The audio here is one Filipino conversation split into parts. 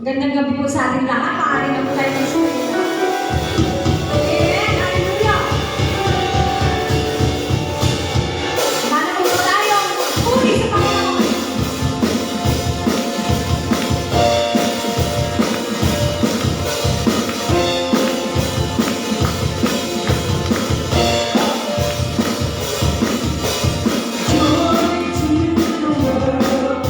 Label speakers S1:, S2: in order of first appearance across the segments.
S1: Magandang gabi po sa ating lahat. Maaari na po tayo magsulit. And hallelujah! Sana po tayo puri sa Panginoon. Joy to the world.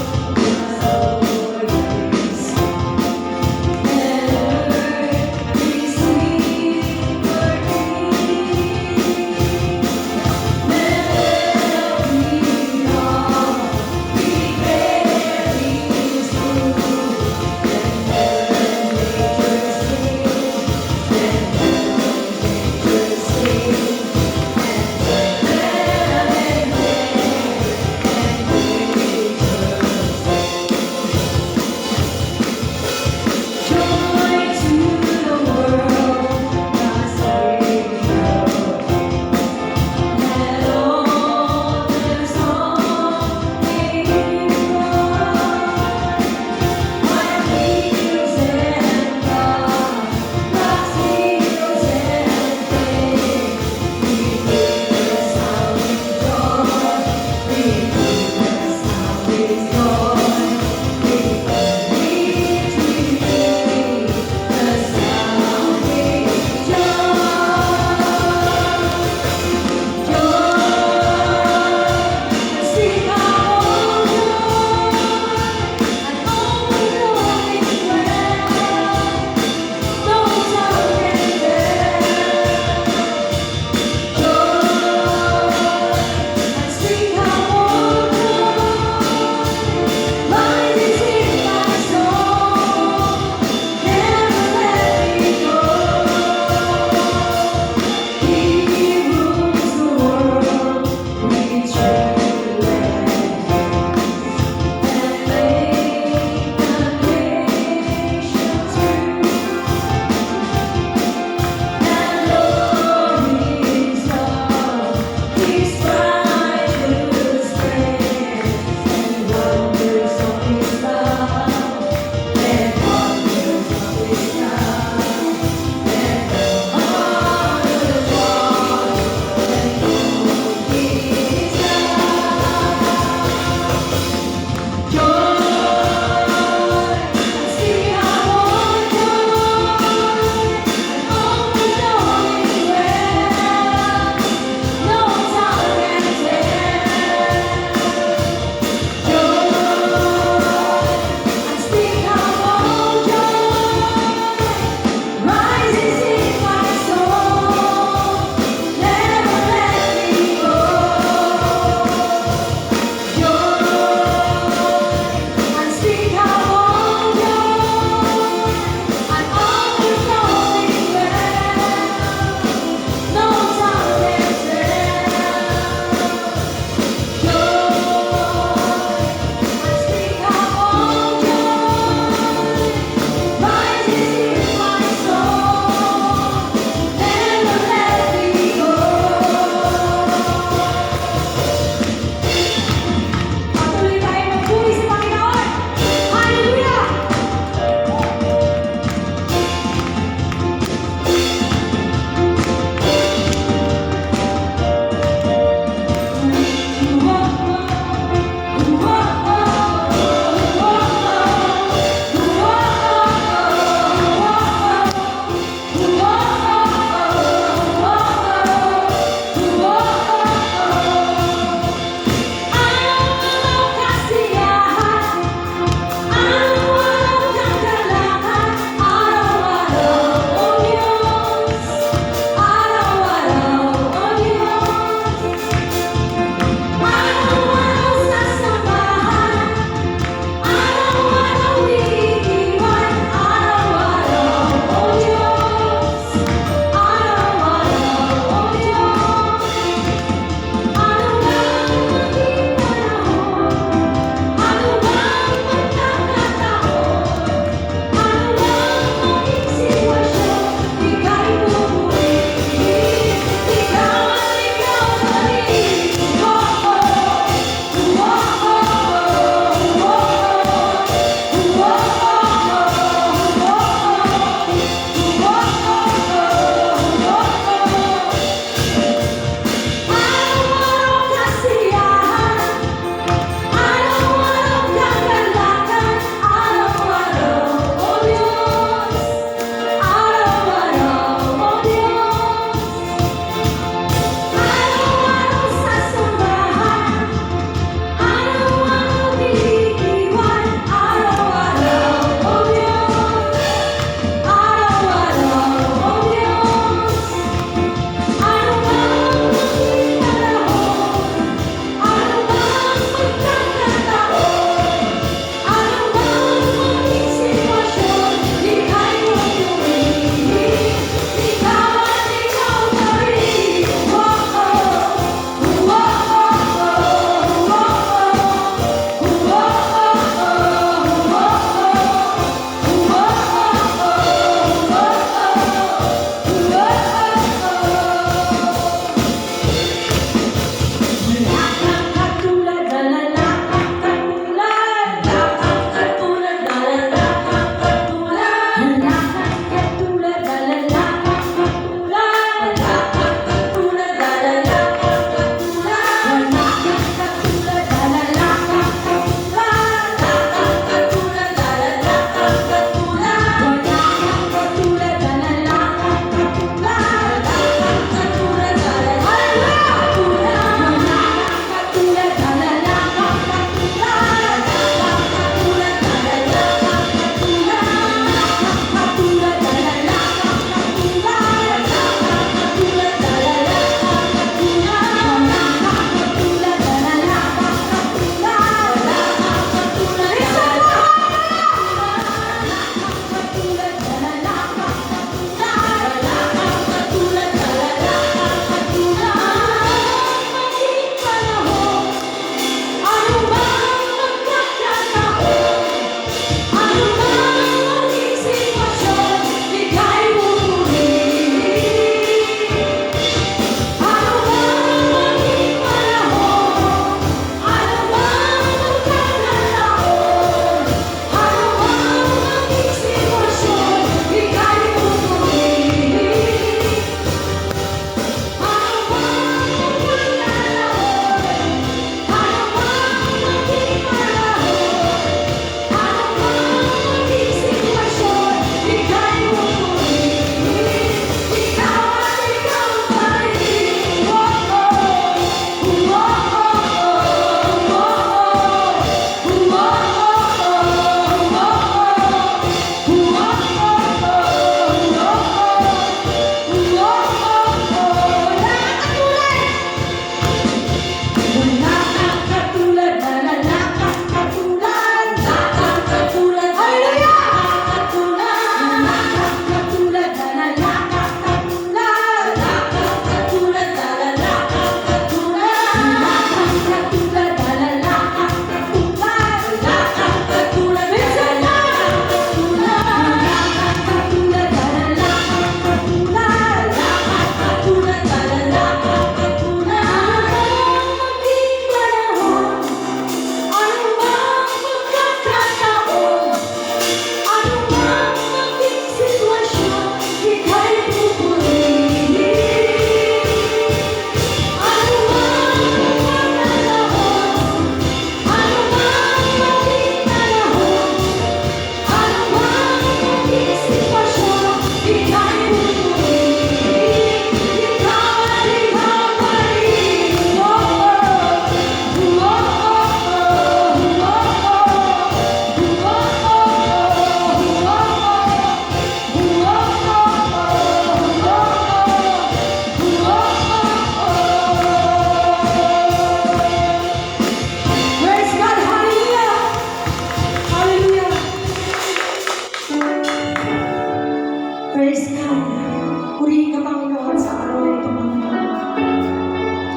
S1: Praise God. Purihin ka, Panginoon, sa araw na ito, Panginoon.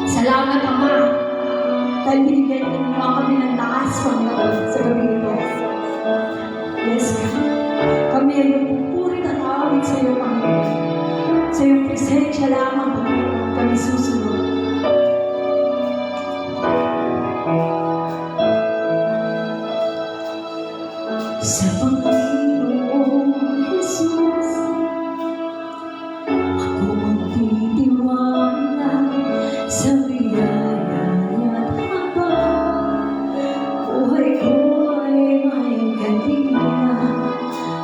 S1: Salamat, Ama. Dahil binigyan mo kami ng lakas, Panginoon, sa gabi ito. Yes, God. Kami ay nagpupuri at awit sa iyo, Panginoon. Sa iyong presensya lamang, Panginoon, kami susunod. Sa Panginoong Jesus, ako magtitiwala sa biyaya niya habang buhay ko ay may kanina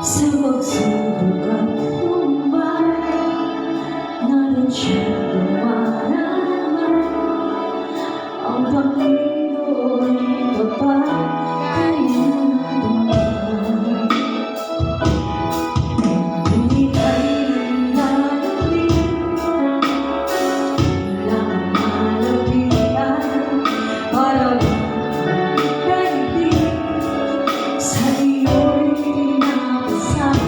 S1: sa pagsubok at humbay. Naroon siya dumaraman, ang Panginoon papatayin. Sa iyo'y pinapasama.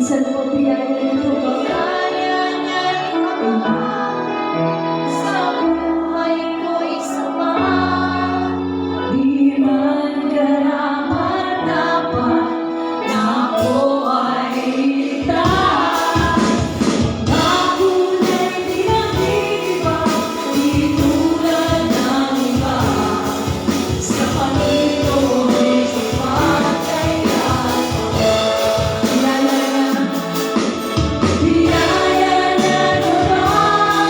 S1: minsan po biyaya nito ba?
S2: Kaya niya iba sa buhay ko'y sama.
S1: Di man karapat dapat na ako ay iligtas. Pakulay di nag-iiba, di tulad ng iba. Sa Panginoon sapat kaya kilala na biyaya niya naman.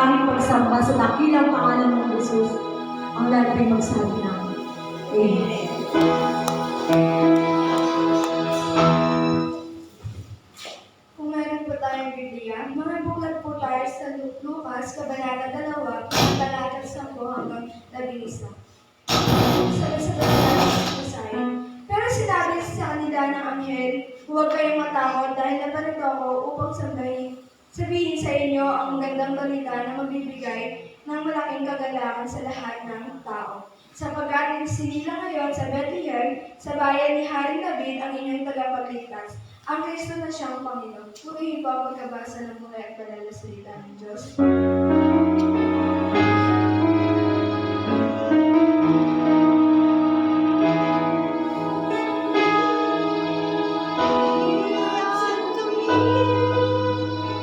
S1: panalangin pagsamba sa dakilang pangalan ng Jesus, ang lahat ay magsabi namin. Amen.
S2: Kung meron po tayong Biblia, makibukat po tayo sa Lucas, Kabanata 2, talata 10 hanggang 11. Sabi-sabi natin sa Pasay. Pero sinabi sa kanila ng anghel, huwag kayong matakot dahil naparito ako upang sabihin sa inyo ang magandang balita na magbibigay ng malaking kagalakan sa lahat ng tao. Sapagkat sinila ngayon sa Bethlehem, sa bayan ni Haring David ang inyong tagapagligtas, ang Kristo na siyang Panginoon. Purihin po ang pagkabasa ng buhay at banal na salita ng Diyos.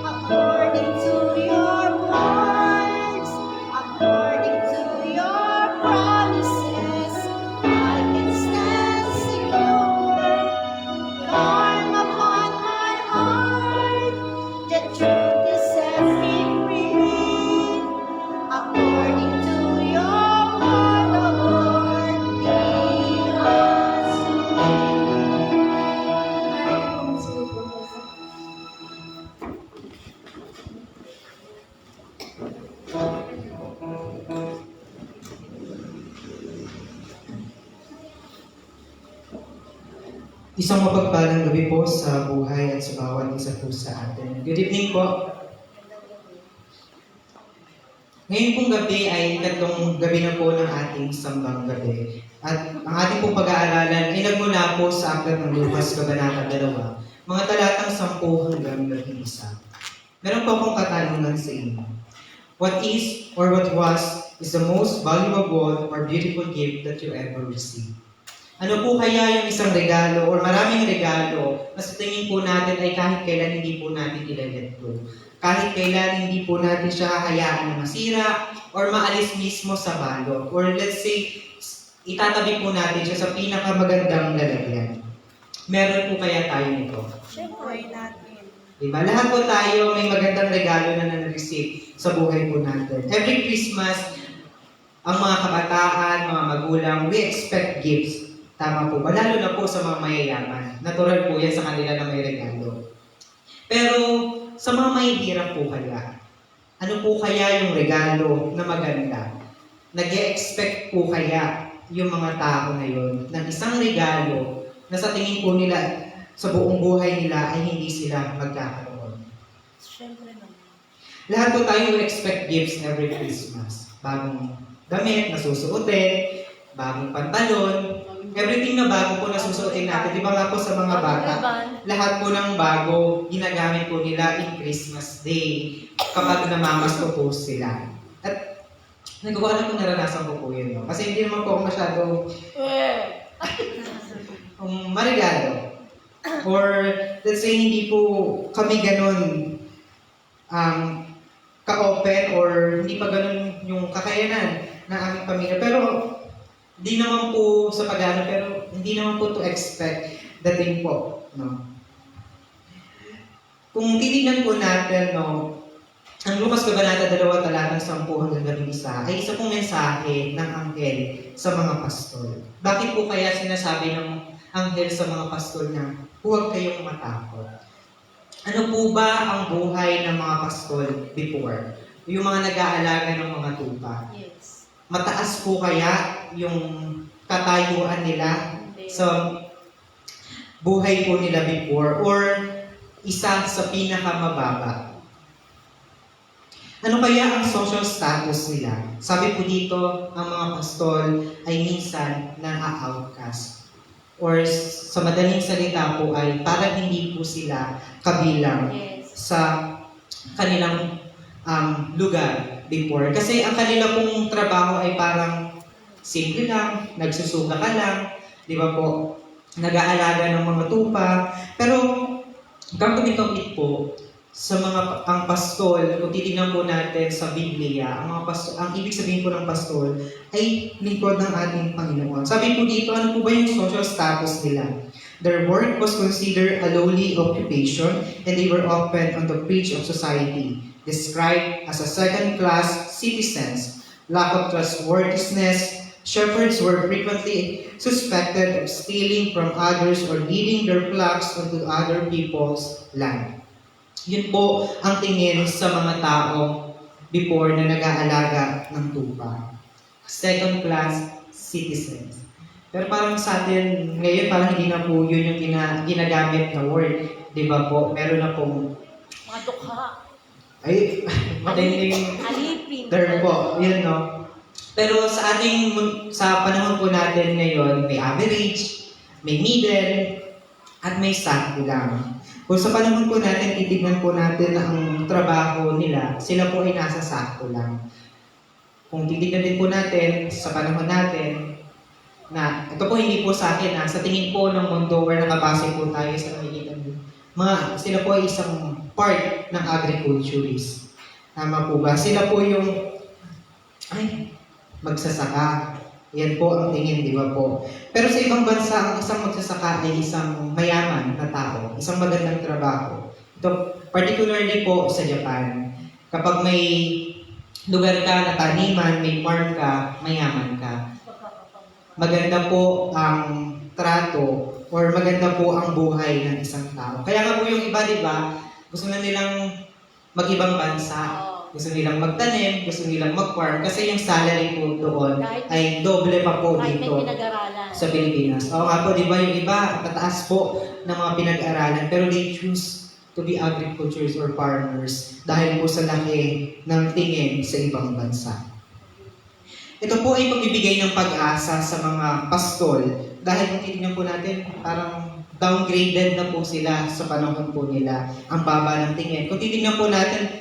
S3: According to your words, according to your promises, I can stand secure. Arm upon my heart, the truth is set me free. According to your word, O Lord, lead us to thee.
S2: Ngayon po magsulit po tayo.
S4: Isang mapagpalang gabi po sa buhay at sa bawat isa po sa atin. Good evening po. Ngayon pong gabi ay ikatlong gabi na po ng ating sambang gabi. At ang ating pong pag-aaralan ay nagmula po sa aklat ng Lucas, Kabanata 2, mga talatang 10 hanggang 11. Meron po akong katanungan sa inyo. What is or what was is the most valuable or beautiful gift that you ever received? Ano po kaya yung isang regalo or maraming regalo na sa tingin po natin ay kahit kailan hindi po natin ilalet go? Kahit kailan hindi po natin siya hayaan na masira or maalis mismo sa balot. Or let's say, itatabi po natin siya sa pinakamagandang lalagyan. Meron po kaya tayo nito?
S3: Siyempre natin.
S4: Diba? Lahat po tayo may magandang regalo na na-receive sa buhay po natin. Every Christmas, ang mga kabataan, mga magulang, we expect gifts. Tama po ba? Lalo na po sa mga mayayaman. Natural po yan sa kanila na may regalo. Pero sa mga mahihirap po kaya, ano po kaya yung regalo na maganda? Nag-e-expect po kaya yung mga tao na yun ng isang regalo na sa tingin po nila sa buong buhay nila ay hindi sila magkakaroon.
S3: Siyempre naman.
S4: Lahat po tayo expect gifts every Christmas. Bagong damit na susuotin, bagong pantalon, everything na bago po na susuotin natin. Di ba nga po sa mga bata, lahat po ng bago ginagamit po nila in Christmas Day kapag namamasko po sila. At nagawa na po naranasan ko po yun. No? Kasi hindi naman po ako masyadong marigado. Or let's say hindi po kami ganun ka-open or hindi pa ganun yung kakayanan ng aming pamilya. Pero hindi naman po sa pag-ano, pero hindi naman po to expect dating po. No? Kung titignan po natin, no, ang Lucas Kabanata 2, talatang 10 hanggang 11, ay isa pong mensahe ng anghel sa mga pastol. Bakit po kaya sinasabi ng anghel sa mga pastol na huwag kayong matakot? Ano po ba ang buhay ng mga pastol before? Yung mga nag-aalaga ng mga tupa.
S3: Yes.
S4: Mataas po kaya yung katayuan nila sa buhay po nila before or isa sa pinakamababa? Ano kaya ang social status nila? Sabi po dito, ang mga pastol ay minsan na-outcast. Or sa madaling salita po ay parang hindi po sila kabilang sa kanilang lugar before. Kasi ang kanila pong trabaho ay parang simple lang, nagsusuga ka lang, di ba po, nag-aalaga ng mga tupa. Pero, come to be complete po, sa mga ang pastol, kung titingnan po natin sa Biblia, ang ibig sabihin po ng pastol ay lingkod ng ating Panginoon. Sabi po dito, ano po ba yung social status nila? Their work was considered a lowly occupation and they were often on the fringe of society. described as a second-class citizens, lack of trustworthiness. Shepherds were frequently suspected of stealing from others or leading their flocks onto other people's land. Yun po ang tingin sa mga tao before na nag-aalaga ng tupa. Second-class citizens. Pero parang sa atin, ngayon parang hindi na po yun yung ginagamit na word. Di ba po? Meron na pong,
S3: Mga dukha.
S4: ay, matinding
S3: Alipin.
S4: term po. Yun, no? Pero sa panahon po natin ngayon, may average, may middle, at may sakto lang. Kung sa panahon po natin, titignan po natin na ang trabaho nila, sila po ay nasa sakto lang. Kung titignan din po natin sa panahon natin, na ito po hindi po sa akin, sa tingin po ng mundo where nakabase po tayo sa nakikita nyo, sila po ay isang part ng agriculturist. Tama po ba? Sila po yung, magsasaka. Yan po ang tingin, di ba po? Pero sa ibang bansa, ang isang magsasaka ay isang mayaman na tao, isang magandang trabaho. Ito, particularly po sa Japan. Kapag may lugar ka na taniman, may farm ka, mayaman ka. Maganda po ang trato or maganda po ang buhay ng isang tao. Kaya nga po yung iba, di ba, gusto na nilang mag-ibang bansa. Gusto nilang magtanim, gusto nilang mag-farm kasi yung salary po doon ay doble pa po
S3: Kahit may
S4: dito
S3: pinag-aralan.
S4: sa Pilipinas. Oo nga po, di ba yung iba, tataas po ng mga pinag-aralan pero they choose to be agriculturists or farmers dahil po sa laki ng tingin sa ibang bansa. Ito po ay pagbibigay ng pag-asa sa mga pastol dahil kung titignan po natin, parang downgraded na po sila sa panahon po nila. Ang baba ng tingin. Kung titignan po natin,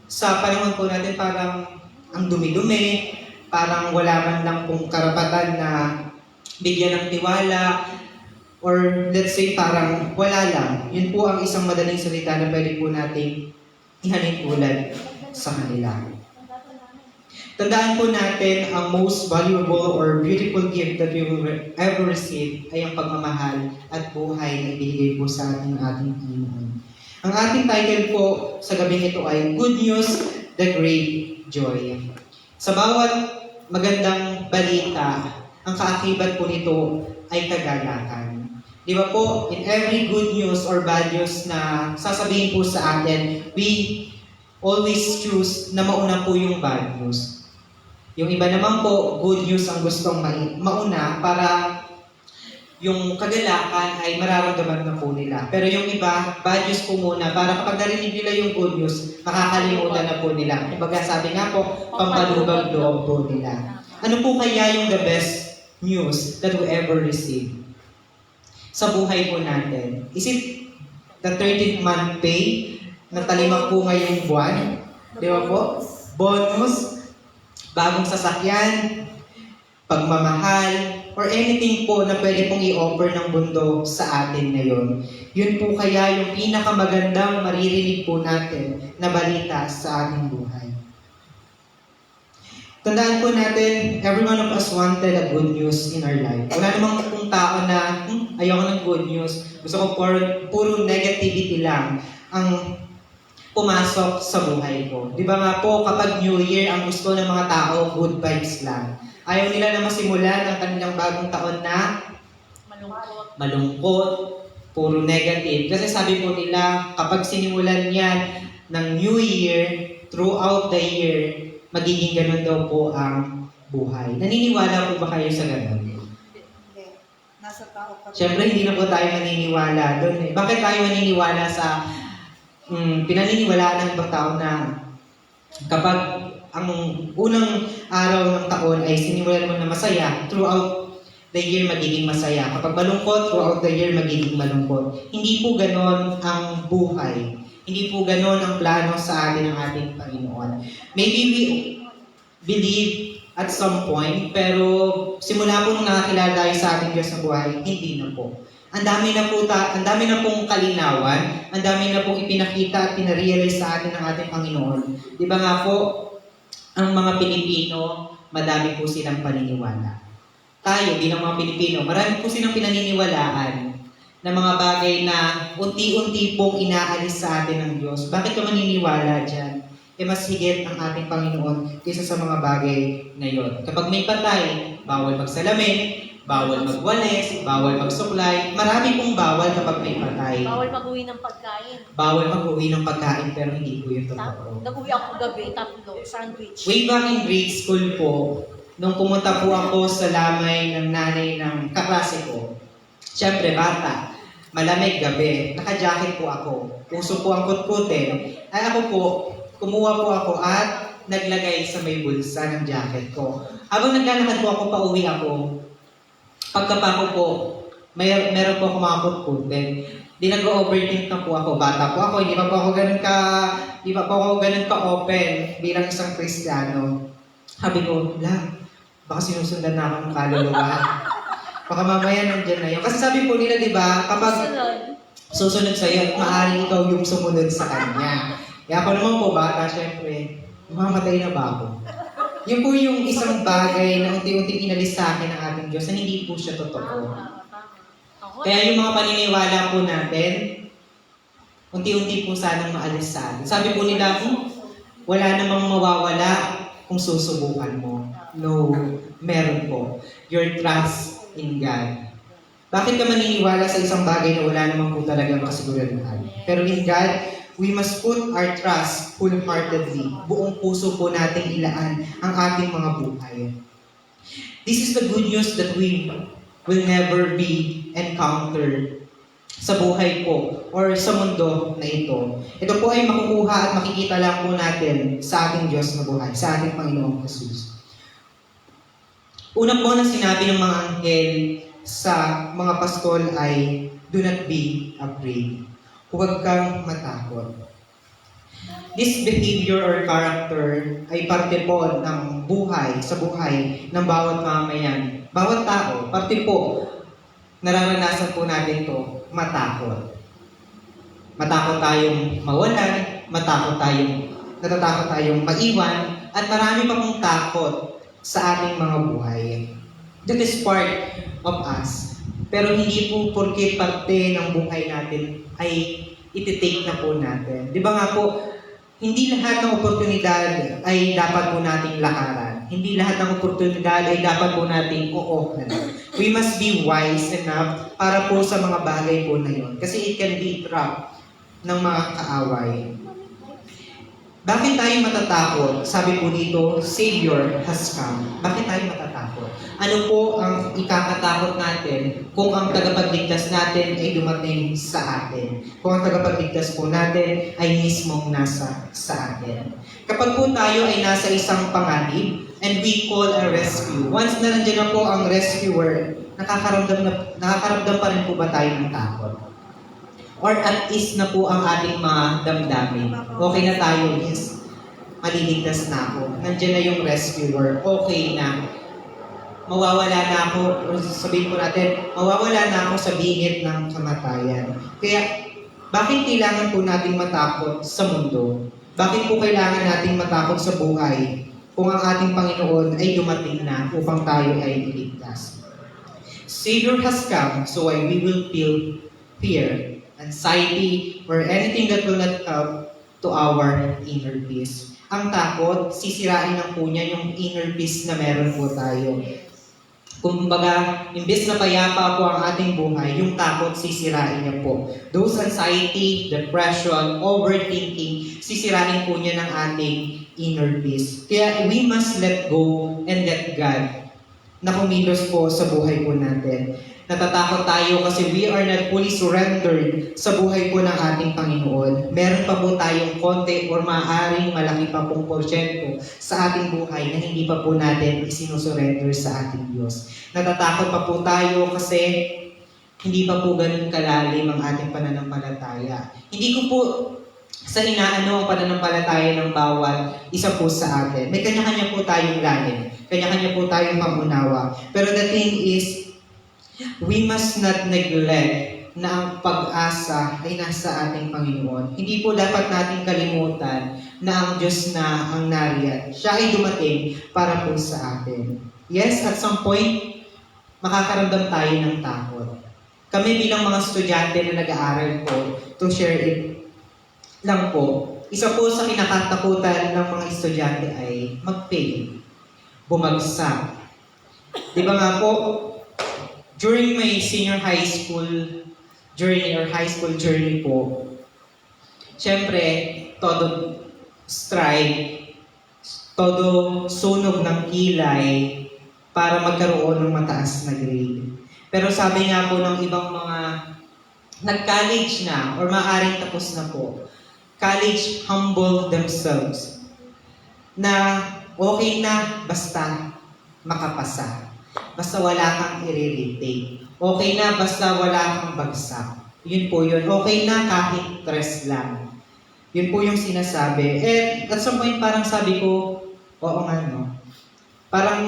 S4: sa panahon po natin parang ang dumi-dumi, parang wala man lang pong karapatan na bigyan ng tiwala, or let's say parang wala lang. Yun po ang isang madaling salita na pwede po nating ihalintulad sa kanila. Tandaan po natin ang most valuable or beautiful gift that we will ever receive ay ang pagmamahal at buhay na ibigay po sa ating Panginoon. Ang ating title po sa gabing ito ay Good News, the Great Joy. Sa bawat magandang balita, ang kaakibat po nito ay kagalakan. Di ba po, in every good news or bad news na sasabihin po sa atin, we always choose na mauna po yung bad news. Yung iba naman po, good news ang gustong mauna para yung kagalakan ay mararamdaman na po nila. Pero yung iba, bad news po muna para kapag narinig nila yung good news, makakalimutan na po nila. Kumbaga sabi nga po, pampalubag loob po nila. Ano po kaya yung the best news that we ever receive sa buhay po natin? Is it the 13th month pay na talimak po ngayong buwan? Di ba po? Bonus? Bagong sasakyan? Pagmamahal? Or anything po na pwede pong i-offer ng mundo sa atin ngayon. Yun po kaya yung pinakamagandang maririnig po natin na balita sa ating buhay. Tandaan po natin, every one of us wanted a good news in our life. Wala namang pong tao na, ayoko ng good news. Gusto ko puro negativity lang ang pumasok sa buhay ko. Di ba nga po, kapag New Year, ang gusto ng mga tao, good vibes lang. Ayaw nila na masimulan ang kanilang bagong taon na malungkot, puro negative. Kasi sabi po nila, kapag sinimulan yan ng New Year, throughout the year, magiging ganun daw po ang buhay. Naniniwala po ba kayo sa ganun?
S3: Hindi. Nasa tao pa.
S4: Siyempre, hindi na po tayo maniniwala doon. Bakit tayo maniniwala sa pinaniniwalaan ng ibang tao na kapag ang unang araw ng taon ay sinimulan mo na masaya, throughout the year magiging masaya. Kapag malungkot, throughout the year magiging malungkot. Hindi po ganon ang buhay. Hindi po ganon ang plano sa atin ng ating Panginoon. Maybe we believe at some point, pero simula po nung nakakilala tayo sa ating Diyos na buhay, hindi na po. Ang dami na pong kalinawan, ang dami na pong ipinakita at pinarealize sa atin ng ating Panginoon. Di ba nga po, ang mga Pilipino, madami po silang paniniwala. Tayo, bilang mga Pilipino, marami po silang pinaniniwalaan na mga bagay na unti-unti pong inaalis sa atin ng Diyos. Bakit ka maniniwala dyan? mas higit ang ating Panginoon kaysa sa mga bagay na yon. Kapag may patay, bawal magsalamin, bawal magwalis, bawal magsuklay. Marami pong bawal kapag may patay.
S3: Bawal mag-uwi ng pagkain.
S4: Bawal mag-uwi ng pagkain pero hindi po yung totoo.
S3: Nag-uwi ako gabi, 3, sandwich.
S4: Way back in grade school po, nung pumunta po ako sa lamay ng nanay ng kaklase ko, syempre bata, malamig gabi, naka-jacket po ako. Puso po ang kutkutin. Ay ako po, kumuha po ako at naglagay sa may bulsa ng jacket ko. Habang naglalakad po ako, pauwi ako. Pagkapako po, meron po ako mga kutkutin. Di nag-overthink na po ako. Bata po ako, hindi pa po ako ganun ka-open bilang isang Kristiyano. Sabi ko, baka sinusundan na ako ng kaluluwa. Baka mamaya nandyan na yun. Kasi sabi po nila, di ba, kapag susunod sa'yo, maaaring ikaw yung sumunod sa kanya. Kaya ako naman po, bata, syempre, mamamatay na ba ako? Yun po yung isang bagay na unti-unting inalis sa akin ng ating Diyos na hindi po siya totoo. Kaya yung mga paniniwala po natin, unti-unti po sanang maalis sa atin. Sabi po nila, wala namang mawawala kung susubukan mo. No, meron po. Your trust in God. Bakit ka maniniwala sa isang bagay na wala namang po talagang kasiguraduhan? Pero in God, we must put our trust wholeheartedly. Buong puso po nating ilaan ang ating mga buhay. This is the good news that we will never be encountered sa buhay po or sa mundo na ito. Ito po ay makukuha at makikita lang po natin sa ating Diyos na buhay, sa ating Panginoong Jesus. Una po na sinabi ng mga anghel sa mga pastol ay, do not be afraid. Huwag kang matakot. This behavior or character ay parte po ng buhay, sa buhay ng bawat mamayan. Bawat tao, parte po, nararanasan po natin to, matakot. Matakot tayong mawalan, natatakot tayong maiwan, at marami pa pong takot sa ating mga buhay. That is part of us. Pero hindi po porke parte ng buhay natin ay ititake na po natin. Di ba nga po, hindi lahat ng oportunidad ay dapat po nating lakaran. Hindi lahat ng oportunidad ay dapat po nating ookan. We must be wise enough para po sa mga bagay po na yun. Kasi it can be trap ng mga kaaway. Bakit tayo matatakot? Sabi po dito, Savior has come. Bakit tayo matatakot? Ano po ang ikakatakot natin kung ang tagapagligtas natin ay dumating sa atin? Kung ang tagapagligtas po natin ay mismong nasa sa atin. Kapag po tayo ay nasa isang panganib and we call a rescue, once na nandiyan na po ang rescuer, nakakaramdam pa rin po ba tayo ng takot? Or at ease na po ang ating mga damdamin. Okay na tayo, yes. Maliligtas na ako. Nandiyan na yung rescuer. Okay na. Mawawala na ako, o sabihin po natin, mawawala na ako sa bingit ng kamatayan. Kaya, bakit kailangan po nating matakot sa mundo? Bakit po kailangan nating matakot sa buhay kung ang ating Panginoon ay dumating na upang tayo ay iligtas? Savior has come, so why we will feel fear, anxiety, or anything that will not help to our inner peace. Ang takot, sisirain lang po niya yung inner peace na meron po tayo. Kumbaga, imbes na payapa po ang ating buhay, yung takot sisirain niya po. Those anxiety, depression, overthinking, sisirain po niya ng ating inner peace. Kaya we must let go and let God na kumilos po sa buhay po natin. Natatakot tayo kasi we are not fully surrendered sa buhay po ng ating Panginoon. Meron pa po tayong konti or maaaring malaki pa pong porsyento sa ating buhay na hindi pa po natin isinusurrender sa ating Diyos. Natatakot pa po tayo kasi hindi pa po ganun kalalim ang ating pananampalataya. Hindi ko po sa inaano ang pananampalataya ng bawat isa po sa atin. May kanya-kanya po tayong lalim. Kanya-kanya po tayong pangunawa. Pero the thing is, we must not neglect na ang pag-asa ay nasa ating Panginoon. Hindi po dapat nating kalimutan na ang Diyos na ang nariyan. Siya ay dumating para po sa atin. Yes, at some point, makakaramdam tayo ng takot. Kami bilang mga estudyante na nag-aaral po, to share it lang po, isa po sa kinakatakutan ng mga estudyante ay mag-fail, bumagsak. Di ba nga po, during my senior high school journey or high school journey po, syempre, todo strive, todo sunog ng kilay para magkaroon ng mataas na grade. Pero sabi nga po ng ibang mga nag-college na or maaaring tapos na po, college humble themselves na okay na basta makapasa. Basta wala kang i-retake. Okay na basta wala kang bagsak. Yun po yun. Okay na kahit stress lang. Yun po yung sinasabi. And at some point parang sabi ko, oo nga no. Parang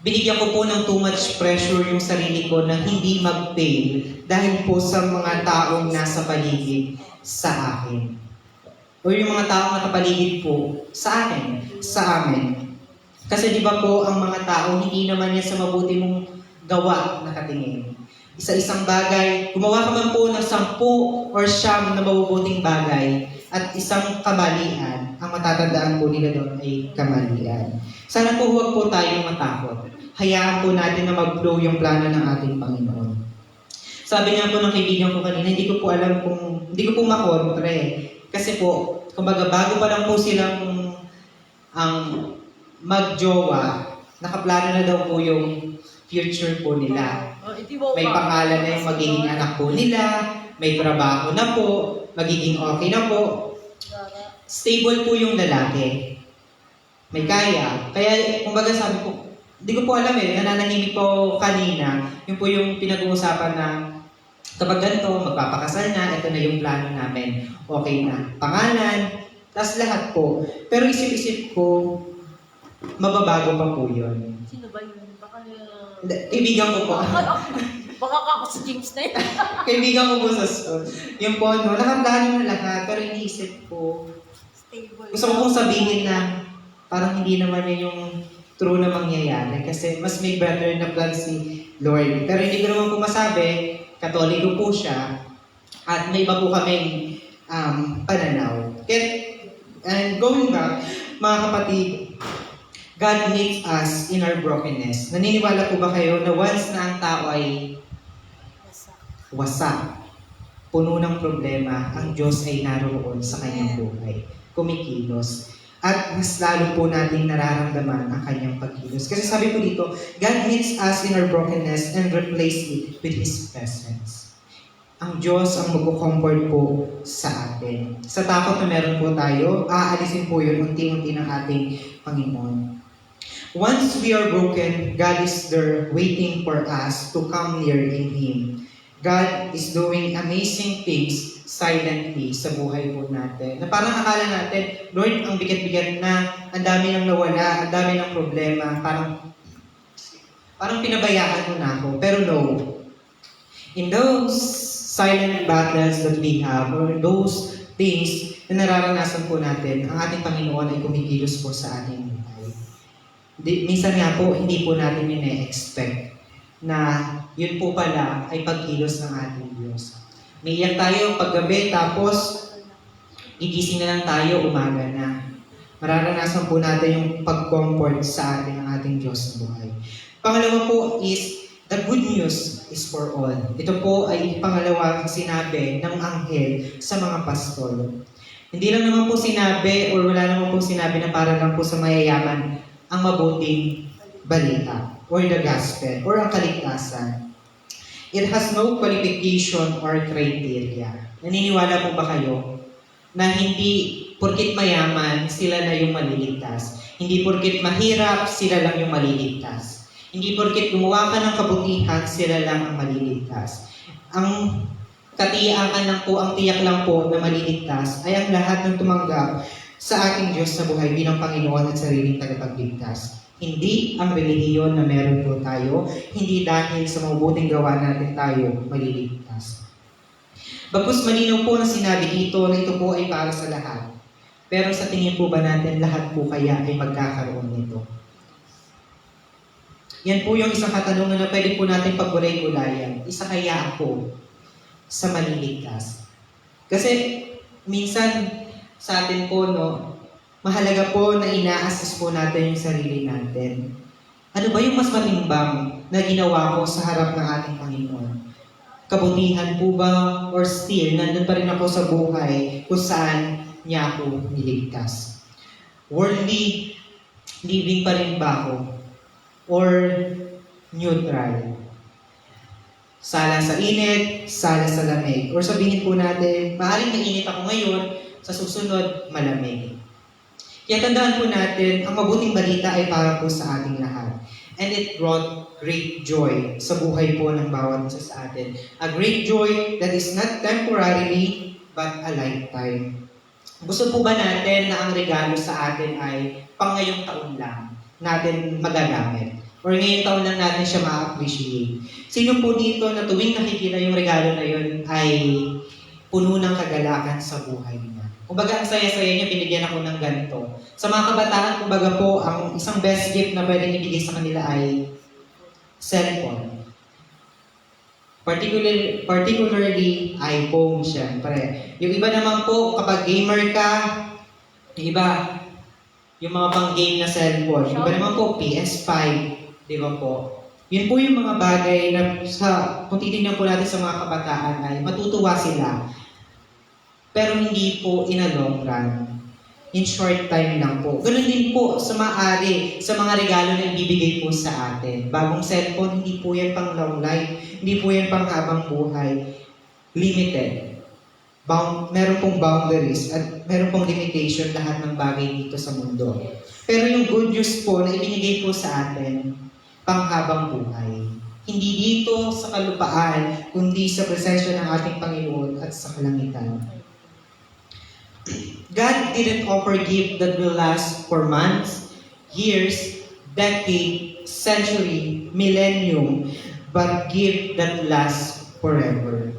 S4: binigyan ko po ng too much pressure yung sarili ko na hindi mag-fail dahil po sa mga taong nasa paligid sa akin. O yung mga taong nakapaligid po sa akin, sa amin. Kasi di ba po ang mga tao hindi naman yan sa mabuti mong gawa nakatingin. Isa-isang bagay, gumawa ka man po ng 10 or 9 na mabubuting bagay at isang kamalian, ang matatandaan po nila doon ay kamalian. Sana po huwag po tayong matakot. Hayaan po natin na mag-flow yung plano ng ating Panginoon. Sabi nga po ng kaibigan ko kanina, hindi ko po makontre. Kasi po, kumbaga bago pa lang po silang ang magjowa, nakaplano na daw po yung future po nila. May pangalan na yung magiging anak po nila, may trabaho na po, magiging okay na po. Stable po yung lalaki. May kaya. Kaya, kumbaga sabi ko, hindi ko po alam nananahimik po kanina, yun po yung pinag-uusapan na kapag ganito, magpapakasal na, ito na yung plano namin. Okay na. Pangalan, tas lahat po. Pero isip-isip ko, mababago pa po yun.
S3: Sino ba yun? Baka
S4: Kaibigan ko po.
S3: baka ako si James na yun.
S4: Kaibigan ko po sa school. Yun po, no, nakaplano na lahat, pero iniisip ko,
S3: Stable.
S4: gusto ko pong sabihin na parang hindi naman yun yung true na mangyayari kasi mas may better na plan si Lord. Pero hindi ko naman po masabi, Katoliko po siya at may iba po kaming pananaw. And going back, mga kapatid, God meets us in our brokenness. Naniniwala po ba kayo na once na ang tao ay wasak, puno ng problema, ang Diyos ay naroon sa kanyang buhay, kumikilos. At mas lalo po nating nararamdaman ang kanyang pagkilos. Kasi sabi po dito, God meets us in our brokenness and replace it with His presence. Ang Diyos ang magko-comfort po sa atin. Sa takot na meron po tayo, aalisin po yun unti-unti ng ating Panginoon. Once we are broken, God is there waiting for us to come near in Him. God is doing amazing things silently sa buhay po natin. Na parang akala natin, Lord, ang bigat-bigat na, ang dami nang nawala, ang dami ng problema, parang pinabayaan mo na ako. Pero no, in those silent battles that we have, or those things na nararanasan po natin, ang ating Panginoon ay kumikilos po sa ating buhay. Minsan nga po, hindi po natin ine-expect na yun po pala ay pagkilos ng ating Diyos. May iyak tayo paggabi, tapos gigising na lang tayo, umaga na. Mararanasan po natin yung pag-comfort sa atin ng ating Diyos sa buhay. Pangalawa po is, the good news is for all. Ito po ay pangalawang sinabi ng anghel sa mga pastol. Hindi lang naman po sinabi, or wala naman po sinabi na para lang po sa mayayaman ang mabuting balita, or the gospel, or ang kaligtasan. It has no qualification or criteria. Naniniwala po ba kayo na hindi porkit mayaman, sila na yung maliligtas? Hindi porkit mahirap, sila lang yung maliligtas? Hindi porkit gumawa ka ng kabutihan, sila lang ang maliligtas? Ang katiyakan lang po, ang tiyak lang po na maliligtas ay ang lahat ng tumanggap sa ating Diyos sa buhay bilang Panginoon at sariling tagapagligtas. Hindi ang relihiyon na meron po tayo, hindi dahil sa mabuting gawa natin tayo maliligtas. Bagkus malinaw po na sinabi dito na ito po ay para sa lahat. Pero sa tingin po ba natin lahat po kaya ay magkakaroon nito? Yan po yung isang katanungan na pwede po natin paggulay-gulayan. Isa kaya ako sa maliligtas? Kasi minsan sa atin po, no, mahalaga po na ina-assess po natin yung sarili natin. Ano ba yung mas matimbang na ginawa ko sa harap ng ating Panginoon? Kabutihan po ba or still, nandun pa rin ako sa buhay kung saan niya ako niligtas? Worldly living pa rin ba ako? Or neutral? Sala sa init, sala sa lamig. Or sabihin po natin, maaaring mainit ako ngayon, sa susunod, malamig. Kaya tandaan po natin, ang mabuting balita ay para po sa ating lahat. And it brought great joy sa buhay po ng bawat isa sa atin. A great joy that is not temporarily, but a lifetime. Gusto po ba natin na ang regalo sa atin ay pang ngayong taon lang natin magagamit? Or ngayong taon lang natin siya ma-appreciate? Sino po dito na tuwing nakikita yung regalo na yun ay puno ng kagalakan sa buhay niya? Kumbaga, ang saya-saya niya, binigyan ako ng ganito. Sa mga kabataan, kumbaga po, ang isang best gift na pwedeng ibigay sa kanila ay cellphone. Particularly iPhone, syempre. Yung iba naman po, kapag gamer ka, yung iba, yung mga pang-game na cellphone. Yung iba naman po, PS5, di ba po? Yun po yung mga bagay na kung titignan po natin sa mga kabataan ay matutuwa sila. Pero hindi po in a long run. In short time lang po. Ganun din po sa maaari, sa mga regalo na ibibigay po sa atin. Bagong cellphone, hindi po yan pang long life. Hindi po yan pang habang buhay. Limited. Meron pong boundaries at meron pong limitation lahat ng bagay dito sa mundo. Pero yung good news po na ibinigay po sa atin, pang habang buhay. Hindi dito sa kalupaan, kundi sa presensya ng ating Panginoon at sa kalangitan. God didn't offer gift that will last for months, years, decade, century, millennium, but gift that lasts forever.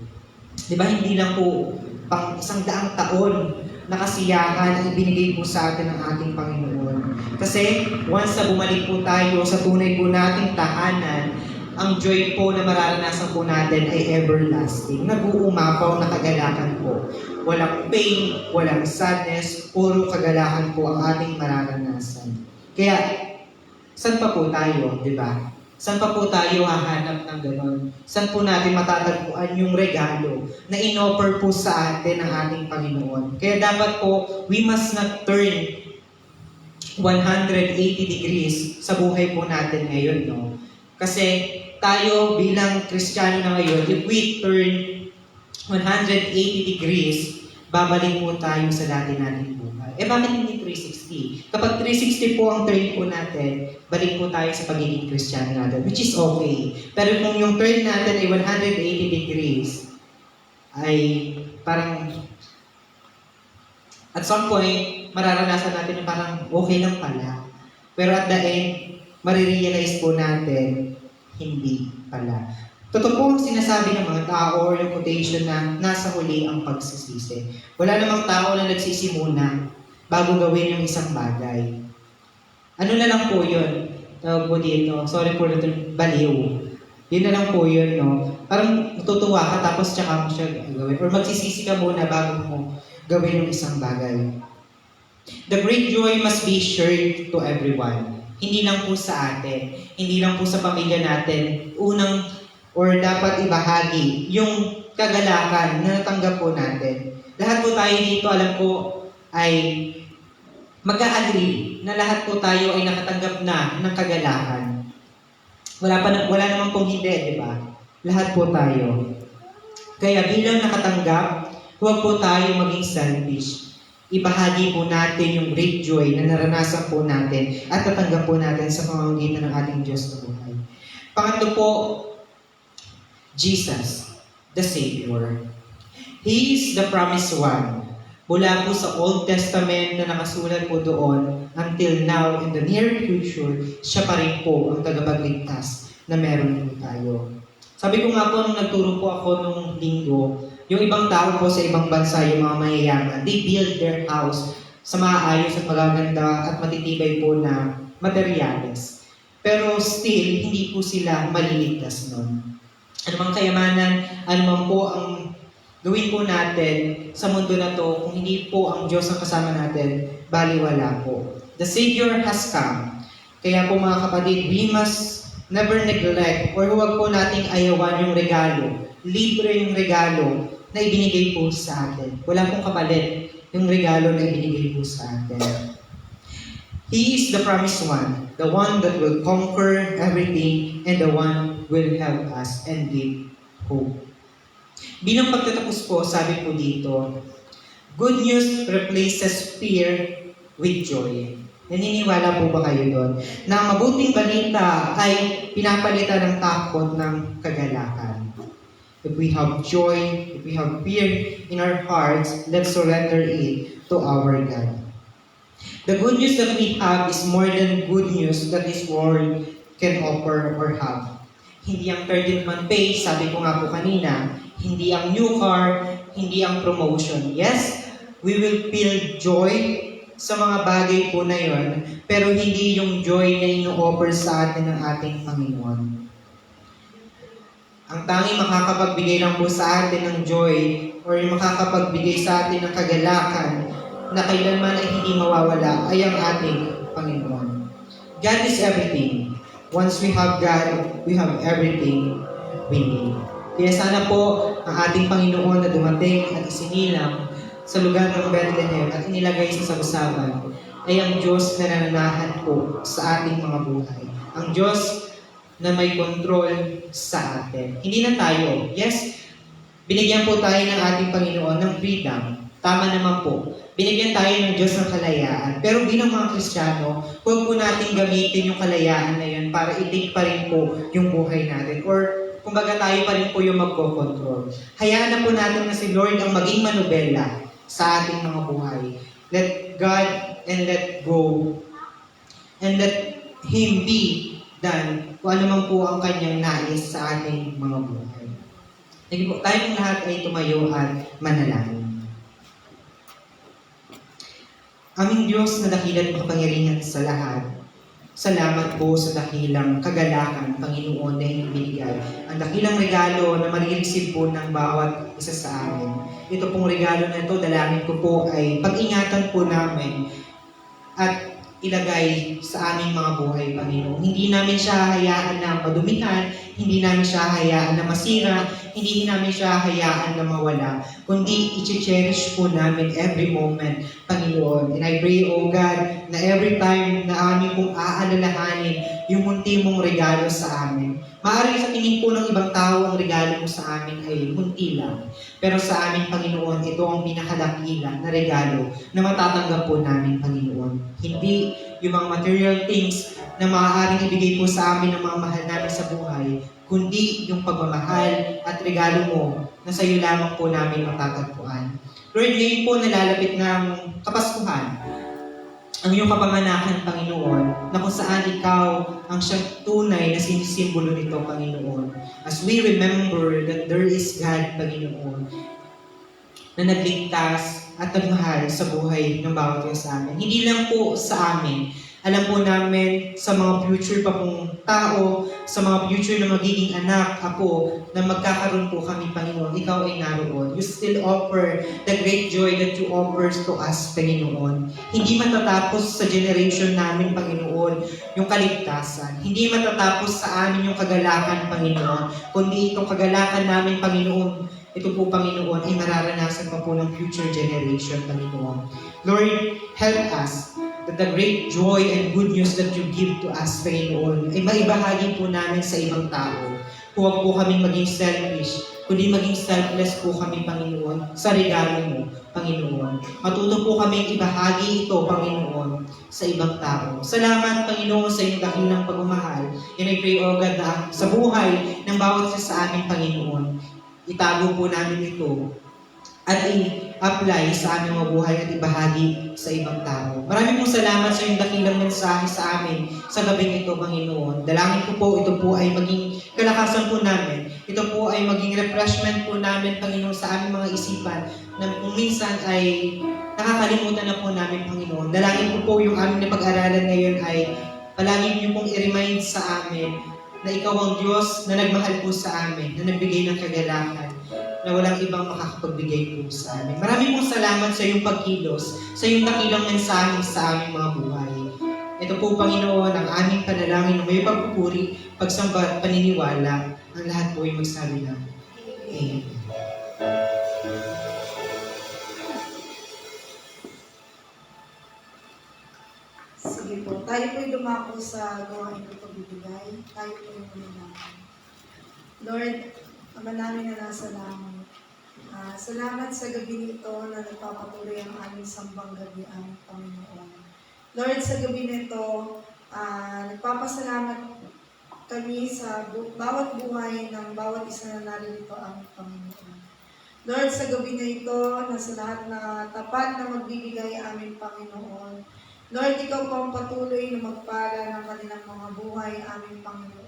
S4: Diba, hindi lang po pang 100 taon na kasiyahan ang ibinigay po sa atin ng ating Panginoon. Kasi once na bumalik po tayo sa tunay po nating tahanan, ang joy po na mararanasan po natin ay everlasting. Nag-uumapaw na kagalakan po. Walang pain, walang sadness, puro kagalakan po ang ating mararanasan. Kaya, saan pa po tayo, di ba? Saan pa po tayo hahanap ng gano'n? Saan po natin matatagpuan yung regalo na in-offer po sa atin ng ating Panginoon? Kaya dapat po, we must not turn 180 degrees sa buhay po natin ngayon, no? Kasi tayo bilang Kristiyano na ngayon, if we turn 180 degrees, babalik po tayo sa dati nating buhay. Eh bakit hindi 360? Kapag 360 po ang turn po natin, balik po tayo sa pagiging Kristiyano natin, which is okay. Pero kung yung turn natin ay 180 degrees, ay parang at some point, mararanasan natin na parang okay lang pala. Pero at the end, marirealize po natin, hindi pala. Totoo po ang sinasabi ng mga tao or yung quotation na nasa huli ang pagsisisi. Wala namang tao na nagsisi muna bago gawin yung isang bagay. Ano na lang po yun? Tawag po dito, sorry po dito, baliw. Yun na lang po yun, no? Parang natutuwa ka tapos tsaka mo siya gawin. Or magsisisi ka muna bago mo gawin yung isang bagay. The great joy must be shared to everyone. Hindi lang po sa atin, hindi lang po sa pamilya natin, or dapat ibahagi yung kagalakan na natanggap po natin. Lahat po tayo dito, alam ko, ay mag-a-agree na lahat po tayo ay nakatanggap na ng kagalakan. Wala naman pong hindi, di ba? Lahat po tayo. Kaya bilang nakatanggap, huwag po tayo maging selfish. Ibahagi po natin yung great joy na naranasan po natin at natanggap po natin sa pamamagitan ng ating Diyos na buhay. Pangatlo po, Jesus, the Savior. He is the promised one. Mula po sa Old Testament na nakasulat po doon, until now, in the near future, siya pa rin po ang tagapagligtas na meron po tayo. Sabi ko nga po, nung nagturo po ako nung linggo, yung ibang tao po sa ibang bansa, yung mga mayayaman, they build their house sa maayos at magaganda at matitibay po na materyales. Pero still, hindi po sila maliligtas nun. Anumang kayamanan, anumang po ang gawin po natin sa mundo na to, kung hindi po ang Diyos ang kasama natin, baliwala po. The Savior has come. Kaya po mga kapatid, we must never neglect or huwag po nating ayawan yung regalo. Libre yung regalo na ibinigay po sa atin. Wala pong kapalit yung regalo na ibinigay po sa atin. He is the promised one, the one that will conquer everything, and the one will help us and give hope. Bilang pagtatapos po, sabi po dito, good news replaces fear with joy. Naniniwala po ba kayo doon? Na ang mabuting balita ay pinapalitan ng takot ng kagalakan. If we have joy, if we have fear in our hearts, let's surrender it to our God. The good news that we have is more than good news that this world can offer or have. Hindi ang 13th month pay, sabi ko nga po kanina, hindi ang new car, hindi ang promotion. Yes, we will feel joy sa mga bagay po na yon, pero hindi yung joy na ino-offer sa atin ng ating Panginoon. Ang tanging makakapagbigay lang po sa atin ng joy or yung makakapagbigay sa atin ng kagalakan na kailanman ay hindi mawawala ay ang ating Panginoon. God is everything. Once we have God, we have everything we need. Kaya sana po ang ating Panginoon na dumating at isinilang sa lugar ng Bethlehem at inilagay sa sabusaban ay ang Diyos na nananahan po sa ating mga buhay. Ang Diyos na may control sa atin. Hindi na tayo. Yes, binigyan po tayo ng ating Panginoon ng freedom. Tama naman po. Binigyan tayo ng Diyos ng kalayaan. Pero bilang mga Kristiyano, huwag po natin gamitin yung kalayaan na yun para i-take pa rin po yung buhay natin. Or kumbaga tayo pa rin po yung magko-control. Hayaan na po natin na si Lord ang maging manubela sa ating mga buhay. Let God and let go and let Him be done kung ano man po ang kanyang nais sa ating mga buhay. Sige po, tayong lahat ay tumayo at manalangin. Aming Diyos na dakilan at kapangyarihan sa lahat, salamat po sa dakilang kagalakan, Panginoon, na inyong binigay. Ang dakilang regalo na marireceive po ng bawat isa sa amin. Ito pong regalo na ito, dalangin ko po ay pag-ingatan po namin at ilagay sa aming mga buhay, Panginoon. Hindi namin siya hayaan na madumihan, hindi namin siya hayaan na masira, hindi namin siya hayaan na mawala, kundi i-cherish po namin every moment, Panginoon. And I pray, O God, na every time na amin pong aalalahanin yung munti mong regalo sa amin. Maaaring sa tingin po ng ibang tao ang regalo mo sa amin ay munti lang. Pero sa amin, Panginoon, ito ang pinakadakila na regalo na matatanggap po namin, Panginoon. Hindi yung mga material things na maaaring ibigay po sa amin ng mga mahal namin sa buhay, kundi yung pagmamahal at regalo mo na sa iyo lamang po namin matatagpuan. Lord, ngayon po nalalapit ng Kapaskuhan, ang iyong kapanganakan, Panginoon, na kung saan ikaw ang siyang tunay na sinisimbolo nito, Panginoon. As we remember that there is God, Panginoon, na nagligtas at nagmahal sa buhay ng bawat isa sa amin. Hindi lang po sa amin. Alam po namin sa mga future pa pong tao, sa mga future na magiging anak, apo, na magkakaroon po kami, Panginoon, ikaw ay naroon. You still offer the great joy that you offer to us, Panginoon. Hindi matatapos sa generation namin, Panginoon, yung kaligtasan. Hindi matatapos sa amin yung kagalakan, Panginoon. Kundi itong kagalakan namin, Panginoon, ito po, Panginoon, ay mararanasan pa po ng future generation, Panginoon. Lord, help us that the great joy and good news that you give to us, Panginoon, ay maibahagi po namin sa ibang tao. Huwag po kaming maging selfish, kundi maging selfless po kami, Panginoon, sa regalo mo, Panginoon. Matuto po kaming ibahagi ito, Panginoon, sa ibang tao. Salamat, Panginoon, sa iyong dakilang pagmamahal. And I pray, O God, na sa buhay ng bawat isa sa amin, Panginoon, itago po namin ito at i-apply sa aming mga buhay at ibahagi sa ibang tao. Maraming pong salamat sa iyong dakilang mensahe sa amin sa gabing ito, Panginoon. Dalangin ko po, ito po ay maging kalakasan po namin. Ito po ay maging refreshment po namin, Panginoon, sa aming mga isipan na kung minsan ay nakakalimutan na po namin, Panginoon. Dalangin ko po yung aming napag-aralan ngayon ay palagi niyo pong i-remind sa amin na ikaw ang Diyos na nagmahal po sa amin, na nagbigay ng kagalakan. na walang ibang makakapagbigay po sa amin. Maraming pong salamat sa iyong pagkilos, sa iyong dakilang mensahe sa aming mga buhay. Ito po, Panginoon, ang aming panalangin na may pagpupuri, pagsamba at paniniwala. Ang lahat po ay magsabi na. Amen.
S5: Sige po, tayo po'y dumako sa gawain ng pagbibigay. Tayo po'y manalangin. Lord, Ama namin na nasa langit. Salamat sa gabi nito na nagpapatuloy ang aming sambang gabi, aming Panginoon. Lord, sa gabi nito, nagpapasalamat kami sa bawat buhay ng bawat isa na narito, aming Panginoon. Lord, sa gabi na ito, na sa lahat na tapat na magbibigay aming Panginoon, Lord, Ikaw po ang patuloy na magpala ng kanilang mga buhay, aming Panginoon.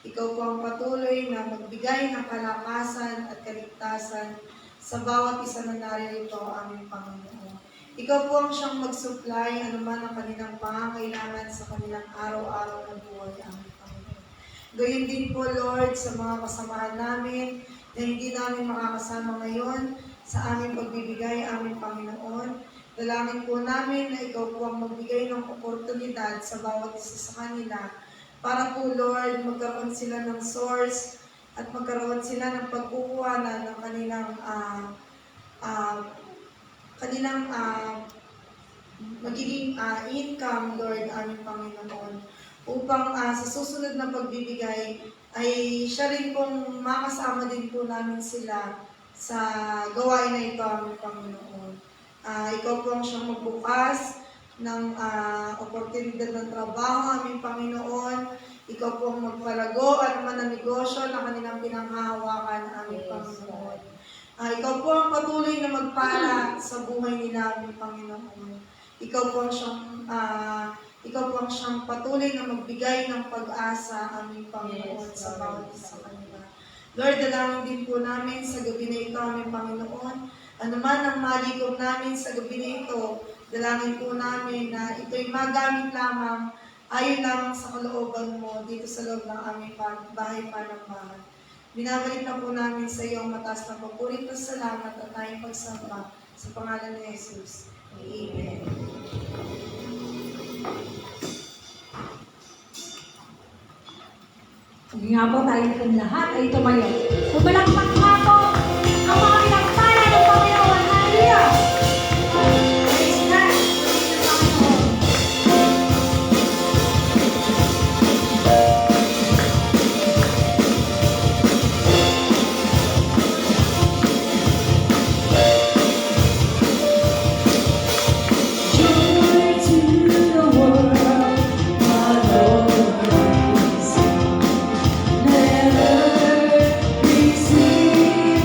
S5: Ikaw po ang patuloy na magbigay ng kalakasan at kaligtasan sa bawat isa na narito, aming Panginoon. Ikaw po ang siyang mag-supply anuman ang kanilang pangangailangan sa kanilang araw-araw na buhay, aming Panginoon. Gayon din po, Lord, sa mga kasamahan namin na hindi namin makakasama ngayon sa aming pagbibigay, aming Panginoon. Dalangin po namin na Ikaw po ang magbigay ng oportunidad sa bawat isa sa kanila para po, Lord, magkaroon sila ng source at magkaroon sila ng pagkukuhanan ng kanilang magiging income, Lord, aming Panginoon, upang sa susunod na pagbibigay ay siya rin pong makasama din po namin sila sa gawain na ito, aming Panginoon. Ikaw po ang siyang magbukas ng oportunidad ng trabaho, aming Panginoon. Ikaw po ang magpalago at man ang negosyo na kanilang pinanghahawakan, aming Panginoon. Ikaw po ang patuloy na magpala sa buhay nila, aming Panginoon. Ikaw po ang siyang patuloy na magbigay ng pag-asa, aming Panginoon, sa bawat isa kanila. Lord, dalangin din po namin sa gabi na ito, aming Panginoon. Ano man ang maligog namin sa gabi na ito, dalangin po namin na ito'y magamit lamang ayon lang sa kalooban mo dito sa loob ng aming bahay panambahan. Binabalik na po namin sa iyo ang mataas na papuri at salamat at tayong pagsamba sa pangalan ni Jesus. Amen.
S1: Sige nga po, tayo ng lahat ay tumayo. Pumalakpak nga po ang mga pinagpala ng Panginoon. Hallelujah! Praise God! Praise the Panginoon. Joy to the world, my Lord is. Let earth receive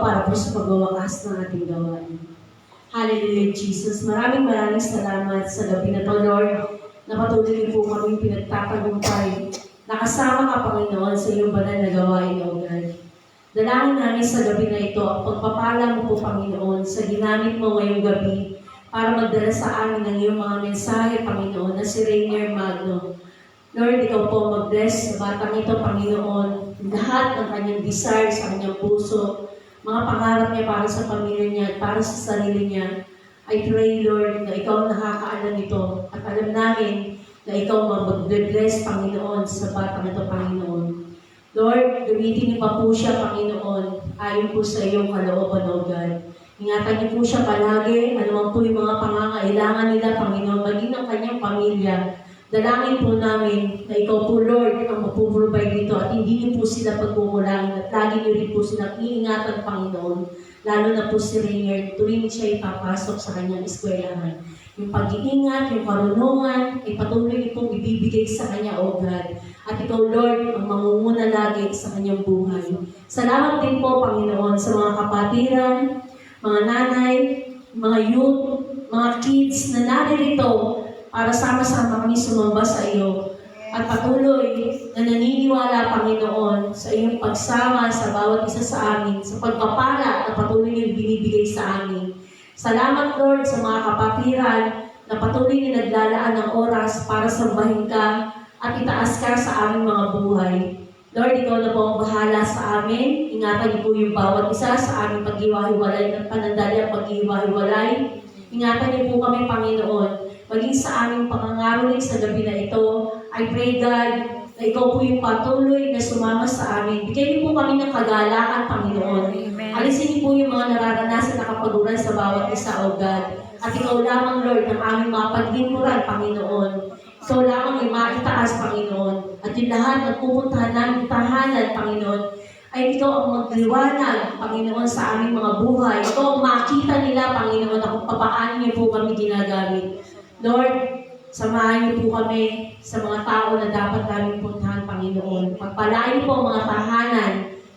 S1: para po sa pagwawakas ng ating gawain. Hallelujah, Jesus. Maraming salamat sa gabi na to, Lord, na patuloy niyo po kami pinagtatagumpay. Nakasama ka, Panginoon, sa iyong banal na gawain, O God. Dalangin namin sa gabi na ito, ang pagpapala mo po, Panginoon, sa ginamit mo ngayong gabi para magdala sa amin ng iyong mga mensahe, Panginoon, na si Rainier Magno. Lord, ikaw po mag-bless sa batang ito, Panginoon, lahat ng kanyang desire sa kanyang puso, mga pangarap niya para sa pamilya niya at para sa sarili niya. I pray, Lord, na ikaw nakakaalam ito at alam namin na ikaw mag-bless, Panginoon, sa batang ito, Panginoon. Lord, gamitin niyo pa po siya, Panginoon, ayon po sa iyong kalooban, O God. Ingatan niyo po siya palagi, anuman po yung mga pangangailangan nila, Panginoon, maging ng kanyang pamilya. Dalangin po namin na ikaw po, Lord, ang magpuprovide dito at hindi niyo po sila pagkukulangin at lagi niyo rin po silang iingatan, Panginoon. Lalo na po si Rainier, tuwing siya ipapasok sa kanyang eskwelahan. Yung pag-iingat, yung karunungan, ay patuloy niyo pong ibibigay sa kanya, O God. At ikaw, Lord, ang mangunguna lagi sa kanyang buhay. Salamat din po, Panginoon, sa mga kapatiran, mga nanay, mga youth, mga kids na naririto para sama-sama kami sumamba sa iyo. At patuloy na naniniwala, Panginoon, sa iyong pagsama sa bawat isa sa amin, sa pagpapala na patuloy niyong binibigay sa amin. Salamat, Lord, sa mga kapatiran na patuloy na naglalaan ng oras para sambahin ka at itaas ka sa aming mga buhay. Lord, ikaw na po ang bahala sa amin. Ingatan niyo po yung bawat isa sa aming paghiwa-hiwalay at panandali ang paghiwa-hiwalay. Ingatan niyo po kami, Panginoon, maging sa aming pangangaroling sa gabi na ito. I pray, God, na ikaw po yung patuloy na sumama sa amin. Bigyan niyo po kami ng kagalakan, Panginoon. Alisin niyo po yung mga nararanasan na kapaguran sa bawat isa, O God. At ikaw lamang, Lord, ang aming mga paglingkuran, Panginoon. Ikaw lamang yung maitaas, Panginoon. At yung lahat ng pupuntahan namin tahanan, Panginoon, ay ikaw ang magliwanag, Panginoon, sa aming mga buhay. Ikaw ang makita nila, Panginoon, na kung paano niyo po kami ginagamit. Lord, samahan niyo po kami sa mga tao na dapat namin puntahan, Panginoon. Pagpalain po ang mga tahanan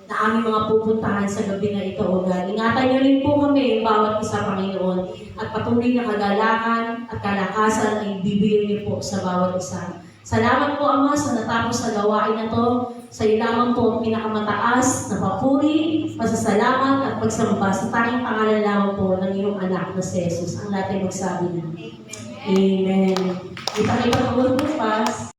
S1: na aming mga pupuntahan sa gabi na ito, O God. Ingatan niyo rin po kami, bawat isa, Panginoon. At patuloy na kagalakan at kalakasan ay bibigyan niyo po sa bawat isa. Salamat po, Ama, sa natapos na gawain na to. Sa iyo lamang po ang pinakamataas na papuri, pasasalamat at pagsamba sa tanging pangalan lamang po ng iyong anak na si Jesus. Ang natin magsabi na. Amen. Kita kayo pa